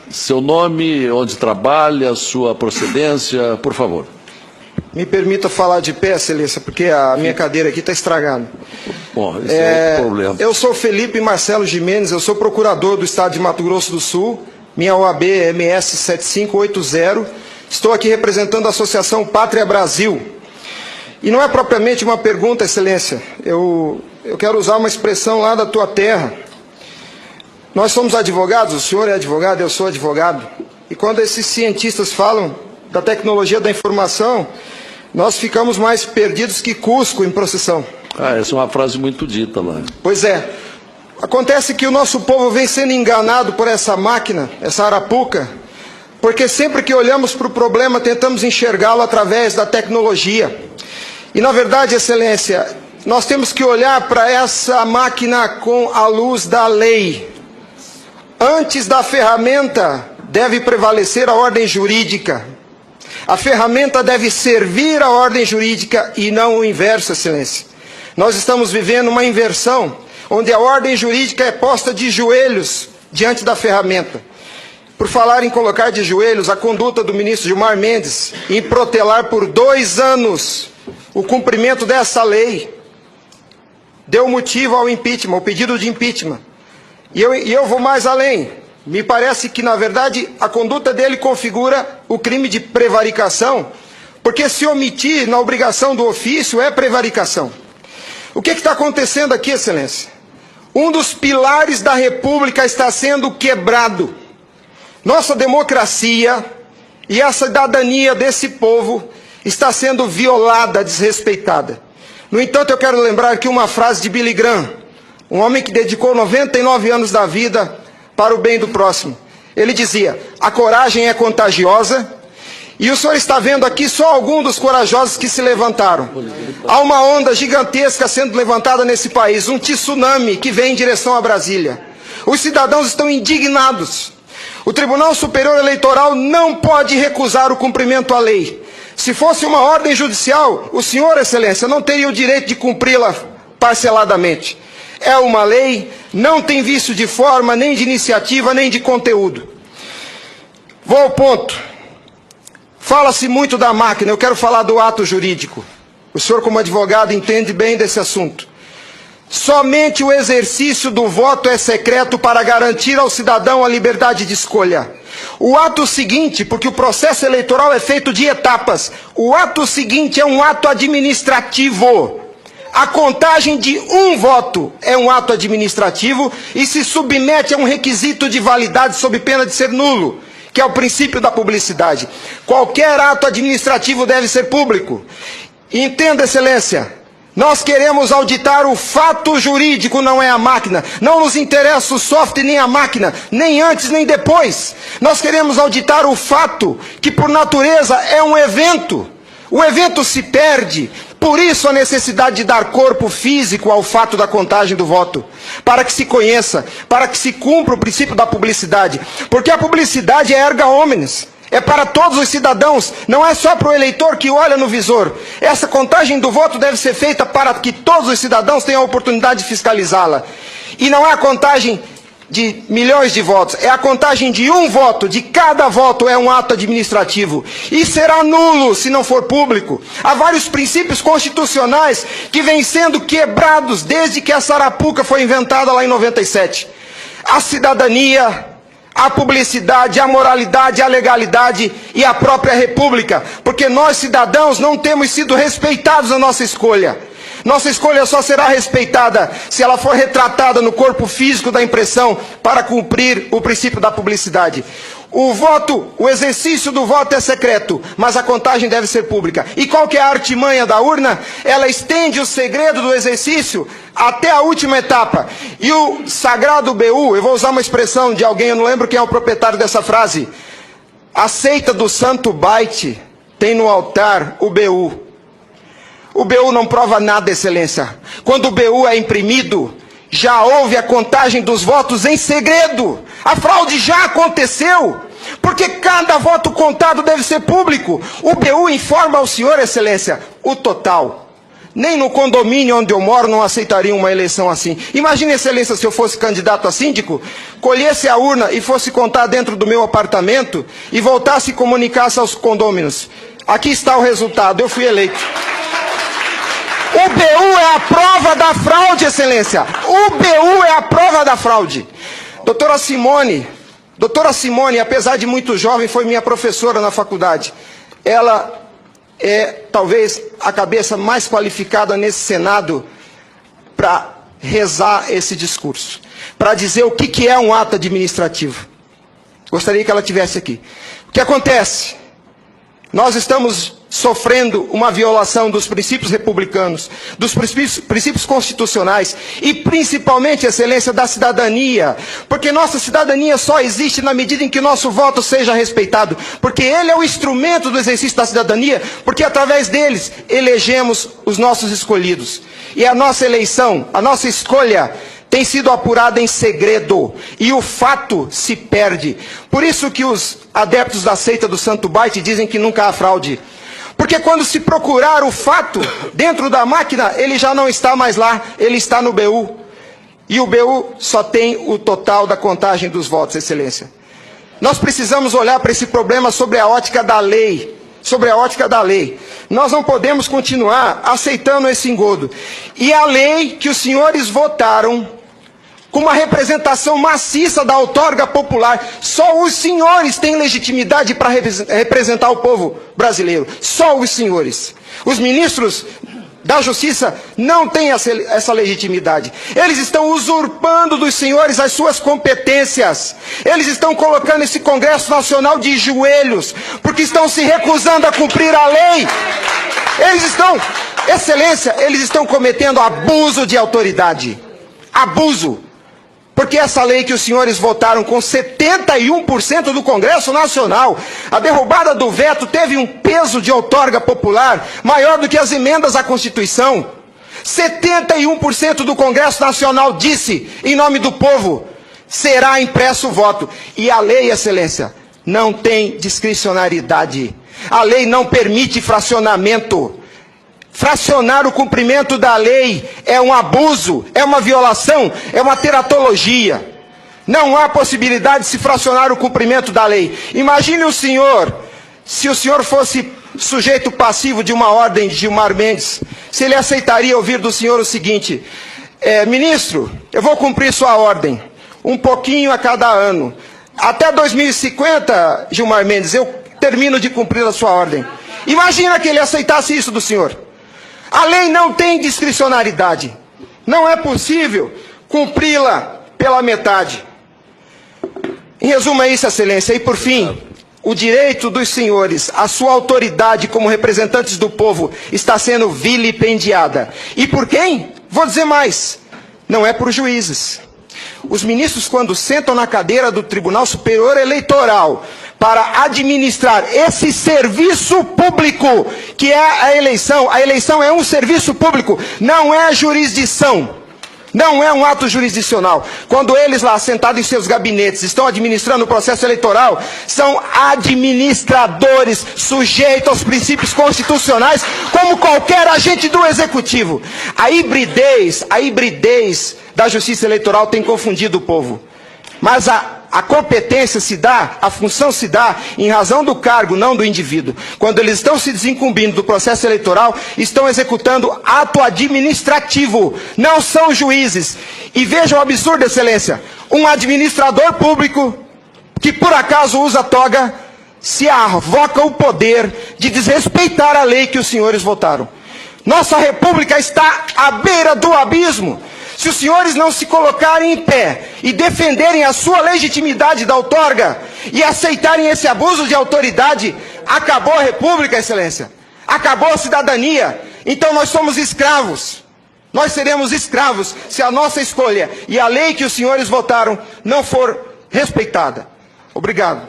Seu nome, onde trabalha, sua procedência, por favor. Me permita falar de pé, excelência, porque a minha cadeira aqui está estragada. Bom, esse é outro problema. Eu sou Felipe Marcelo Gimenez, eu sou procurador do Estado de Mato Grosso do Sul, minha OAB é MS 7580, estou aqui representando a Associação Pátria Brasil. E não é propriamente uma pergunta, excelência, eu quero usar uma expressão lá da tua terra. Nós somos advogados, o senhor é advogado, eu sou advogado, e quando esses cientistas falam da tecnologia da informação, nós ficamos mais perdidos que Cusco em procissão. Essa é uma frase muito dita lá. Pois é. Acontece que o nosso povo vem sendo enganado por essa máquina, essa arapuca, porque sempre que olhamos para o problema, tentamos enxergá-lo através da tecnologia. E, na verdade, excelência, nós temos que olhar para essa máquina com a luz da lei. Antes da ferramenta, deve prevalecer a ordem jurídica. A ferramenta deve servir a ordem jurídica e não o inverso, excelência. Nós estamos vivendo uma inversão, onde a ordem jurídica é posta de joelhos diante da ferramenta. Por falar em colocar de joelhos, a conduta do ministro Gilmar Mendes em protelar por 2 anos o cumprimento dessa lei deu motivo ao impeachment, ao pedido de impeachment. E eu vou mais além. Me parece que, na verdade, a conduta dele configura o crime de prevaricação, porque se omitir na obrigação do ofício é prevaricação. O que está acontecendo aqui, excelência? Um dos pilares da República está sendo quebrado. Nossa democracia e a cidadania desse povo está sendo violada, desrespeitada. No entanto, eu quero lembrar aqui uma frase de Billy Graham, um homem que dedicou 99 anos da vida para o bem do próximo. Ele dizia: a coragem é contagiosa, e o senhor está vendo aqui só alguns dos corajosos que se levantaram. Há uma onda gigantesca sendo levantada nesse país, um tsunami que vem em direção a Brasília. Os cidadãos estão indignados. O Tribunal Superior Eleitoral não pode recusar o cumprimento à lei. Se fosse uma ordem judicial, o senhor, excelência, não teria o direito de cumpri-la parceladamente. É uma lei, não tem vício de forma, nem de iniciativa, nem de conteúdo. Vou ao ponto. Fala-se muito da máquina, eu quero falar do ato jurídico. O senhor, como advogado, entende bem desse assunto. Somente o exercício do voto é secreto para garantir ao cidadão a liberdade de escolha. O ato seguinte, porque o processo eleitoral é feito de etapas, o ato seguinte é um ato administrativo. A contagem de um voto é um ato administrativo e se submete a um requisito de validade sob pena de ser nulo, que é o princípio da publicidade. Qualquer ato administrativo deve ser público. Entenda, excelência, nós queremos auditar o fato jurídico, não é a máquina. Não nos interessa o software nem a máquina, nem antes nem depois. Nós queremos auditar o fato, que por natureza é um evento. O evento se perde. Por isso a necessidade de dar corpo físico ao fato da contagem do voto, para que se conheça, para que se cumpra o princípio da publicidade, porque a publicidade é erga omnes, é para todos os cidadãos, não é só para o eleitor que olha no visor. Essa contagem do voto deve ser feita para que todos os cidadãos tenham a oportunidade de fiscalizá-la. E não é a contagem de milhões de votos, é a contagem de um voto, de cada voto é um ato administrativo, e será nulo se não for público. Há vários princípios constitucionais que vêm sendo quebrados desde que a Sarapuca foi inventada lá em 97. A cidadania, a publicidade, a moralidade, a legalidade e a própria república, porque nós cidadãos não temos sido respeitados na nossa escolha. Nossa escolha só será respeitada se ela for retratada no corpo físico da impressão para cumprir o princípio da publicidade. O exercício do voto é secreto, mas a contagem deve ser pública. E qual que é a artimanha da urna? Ela estende o segredo do exercício até a última etapa. E o sagrado BU, eu vou usar uma expressão de alguém, eu não lembro quem é o proprietário dessa frase. A seita do santo byte tem no altar o BU. O BU não prova nada, excelência. Quando o BU é imprimido, já houve a contagem dos votos em segredo. A fraude já aconteceu, porque cada voto contado deve ser público. O BU informa ao senhor, excelência, o total. Nem no condomínio onde eu moro não aceitaria uma eleição assim. Imagine, excelência, se eu fosse candidato a síndico, colhesse a urna e fosse contar dentro do meu apartamento e voltasse e comunicasse aos condôminos. Aqui está o resultado, eu fui eleito. O BU é a prova da fraude, excelência. O BU é a prova da fraude. Doutora Simone, apesar de muito jovem, foi minha professora na faculdade. Ela é talvez a cabeça mais qualificada nesse Senado para rezar esse discurso, para dizer o que é um ato administrativo. Gostaria que ela estivesse aqui. O que acontece? Nós estamos sofrendo uma violação dos princípios republicanos, dos princípios constitucionais e principalmente, excelência, da cidadania. Porque nossa cidadania só existe na medida em que nosso voto seja respeitado. Porque ele é o instrumento do exercício da cidadania, porque através deles elegemos os nossos escolhidos. E a nossa eleição, a nossa escolha tem sido apurada em segredo, e o fato se perde. Por isso que os adeptos da seita do Santo Baite dizem que nunca há fraude. Porque quando se procurar o fato dentro da máquina, ele já não está mais lá, ele está no BU. E o BU só tem o total da contagem dos votos, excelência. Nós precisamos olhar para esse problema sobre a ótica da lei. Sobre a ótica da lei. Nós não podemos continuar aceitando esse engodo. E a lei que os senhores votaram, com uma representação maciça da outorga popular, só os senhores têm legitimidade para representar o povo brasileiro. Só os senhores. Os ministros da Justiça não têm essa legitimidade. Eles estão usurpando dos senhores as suas competências. Eles estão colocando esse Congresso Nacional de joelhos, porque estão se recusando a cumprir a lei. Eles estão, excelência, eles estão cometendo abuso de autoridade. Abuso. Porque essa lei que os senhores votaram com 71% do Congresso Nacional, a derrubada do veto teve um peso de outorga popular maior do que as emendas à Constituição. 71% do Congresso Nacional disse, em nome do povo, será impresso o voto. E a lei, excelência, não tem discricionariedade. A lei não permite fracionamento. Fracionar o cumprimento da lei é um abuso, é uma violação, é uma teratologia. Não há possibilidade de se fracionar o cumprimento da lei. Imagine o senhor, se o senhor fosse sujeito passivo de uma ordem de Gilmar Mendes, se ele aceitaria ouvir do senhor o seguinte: ministro, eu vou cumprir sua ordem, um pouquinho a cada ano. Até 2050, Gilmar Mendes, eu termino de cumprir a sua ordem. Imagina que ele aceitasse isso do senhor. A lei não tem discricionariedade. Não é possível cumpri-la pela metade. Em resumo é isso, excelência. E por fim, o direito dos senhores, a sua autoridade como representantes do povo está sendo vilipendiada. E por quem? Vou dizer mais. Não é por juízes. Os ministros, quando sentam na cadeira do Tribunal Superior Eleitoral para administrar esse serviço público, que é a eleição é um serviço público, não é jurisdição, não é um ato jurisdicional. Quando eles lá, sentados em seus gabinetes, estão administrando o processo eleitoral, são administradores sujeitos aos princípios constitucionais, como qualquer agente do executivo. A hibridez da justiça eleitoral tem confundido o povo. Mas a competência se dá, a função se dá em razão do cargo, não do indivíduo. Quando eles estão se desincumbindo do processo eleitoral, estão executando ato administrativo, não são juízes. E vejam o absurdo, excelência, um administrador público que por acaso usa toga, se arvoca o poder de desrespeitar a lei que os senhores votaram. Nossa república está à beira do abismo. Se os senhores não se colocarem em pé e defenderem a sua legitimidade da outorga e aceitarem esse abuso de autoridade, acabou a república, excelência. Acabou a cidadania. Então nós somos escravos. Nós seremos escravos se a nossa escolha e a lei que os senhores votaram não for respeitada. Obrigado.